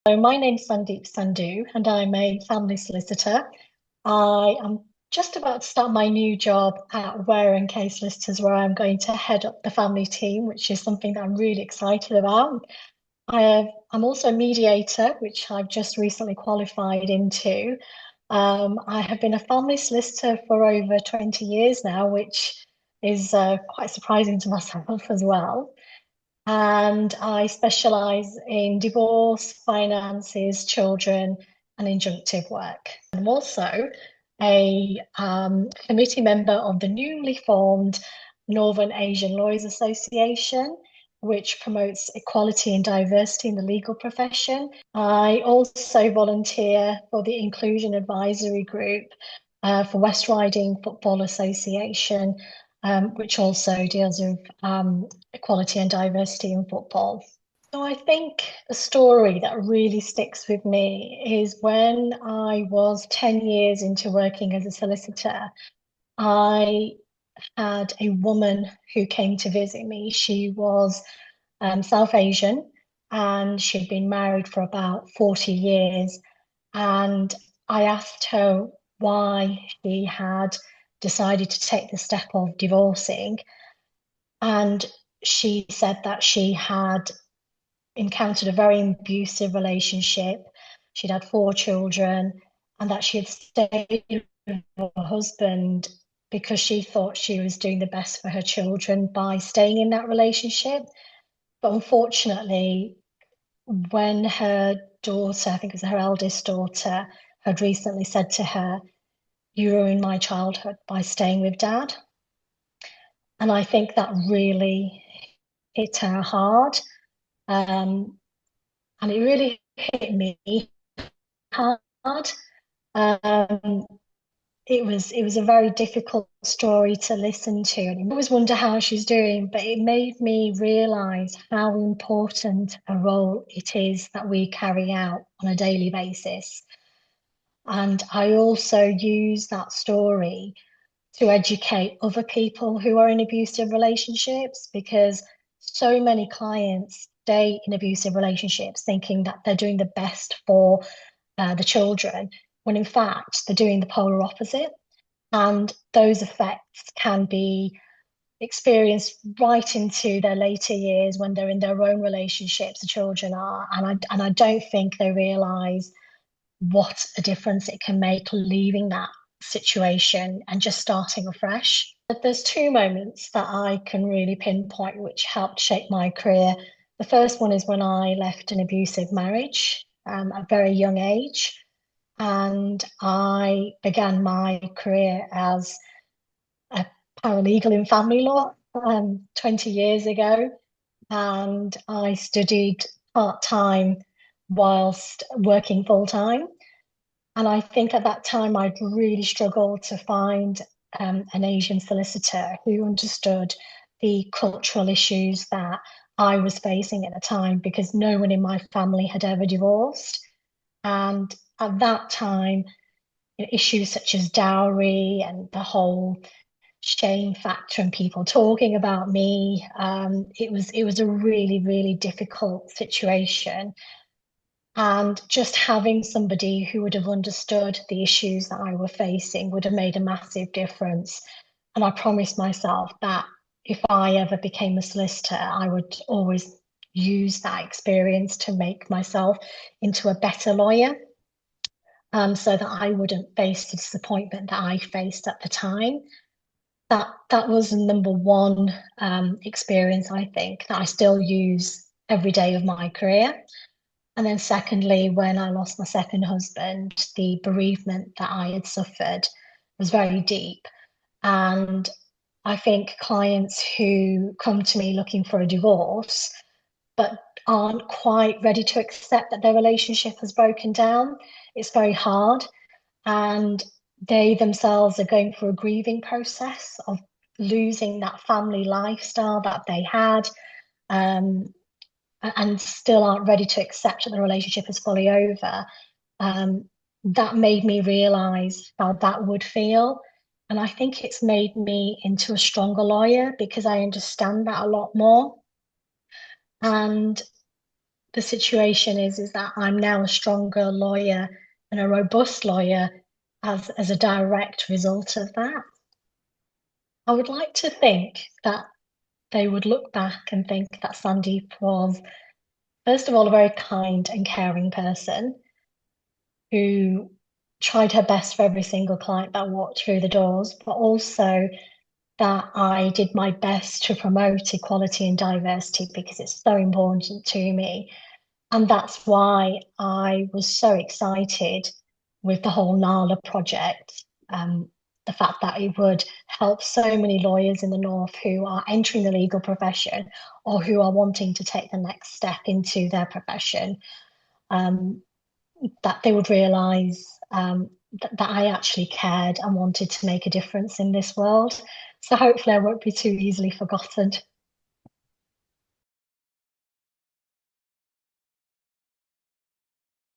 So my name's Sandeep Sandhu, and I'm a family solicitor. I am just about to start my new job at Ware Kay Solicitors, where I'm going to head up the family team, which is something that I'm really excited about. I'm also a mediator, which I've just recently qualified into. I have been a family solicitor for over 20 years now, which is quite surprising to myself as well. And I specialise in divorce, finances, children, and injunctive work. I'm also a committee member of the newly formed Northern Asian Lawyers Association, which promotes equality and diversity in the legal profession. I also volunteer for the Inclusion Advisory Group for West Riding Football Association, which also deals with equality and diversity in football. So I think a story that really sticks with me is when I was 10 years into working as a solicitor, I had a woman who came to visit me. She was South Asian and she'd been married for about 40 years. And I asked her why she had decided to take the step of divorcing. And she said that she had encountered a very abusive relationship. She'd had four children, and that she had stayed with her husband because she thought she was doing the best for her children by staying in that relationship. But unfortunately, when her daughter, I think it was her eldest daughter, had recently said to her, "You ruined my childhood by staying with dad." And I think that really hit her hard. Um, and it really hit me hard. Um, it was a very difficult story to listen to. And I always wonder how she's doing, but it made me realize how important a role it is that we carry out on a daily basis. And I also use that story to educate other people who are in abusive relationships because so many clients stay in abusive relationships thinking that they're doing the best for the children, when in fact they're doing the polar opposite. And those effects can be experienced right into their later years when they're in their own relationships, the children are. And I don't think they realize what a difference it can make leaving that situation and just starting afresh. But there's two moments that I can really pinpoint which helped shape my career. The first one is when I left an abusive marriage at a very young age, and I began my career as a paralegal in family law 20 years ago, and I studied part-time whilst working full-time. And I think at that time I'd really struggled to find an Asian solicitor who understood the cultural issues that I was facing at the time because no one in my family had ever divorced. And at that time, issues such as dowry and the whole shame factor and people talking about me, it was a really, really difficult situation. And just having somebody who would have understood the issues that I were facing would have made a massive difference. And I promised myself that if I ever became a solicitor, I would always use that experience to make myself into a better lawyer, so that I wouldn't face the disappointment that I faced at the time. That was number one experience, I think, that I still use every day of my career. And then secondly, when I lost my second husband, the bereavement that I had suffered was very deep. And I think clients who come to me looking for a divorce, but aren't quite ready to accept that their relationship has broken down, it's very hard. And they themselves are going through a grieving process of losing that family lifestyle that they had. Um, and still aren't ready to accept that the relationship is fully over, that made me realize how that would feel. And I think it's made me into a stronger lawyer because I understand that a lot more. And the situation is that I'm now a stronger lawyer and a robust lawyer as a direct result of that. I would like to think that they would look back and think that Sandeep was, first of all, a very kind and caring person who tried her best for every single client that walked through the doors, but also that I did my best to promote equality and diversity because it's so important to me. And that's why I was so excited with the whole NALA project. The fact that it would help so many lawyers in the North who are entering the legal profession or who are wanting to take the next step into their profession, that they would realise that I actually cared and wanted to make a difference in this world. So hopefully I won't be too easily forgotten.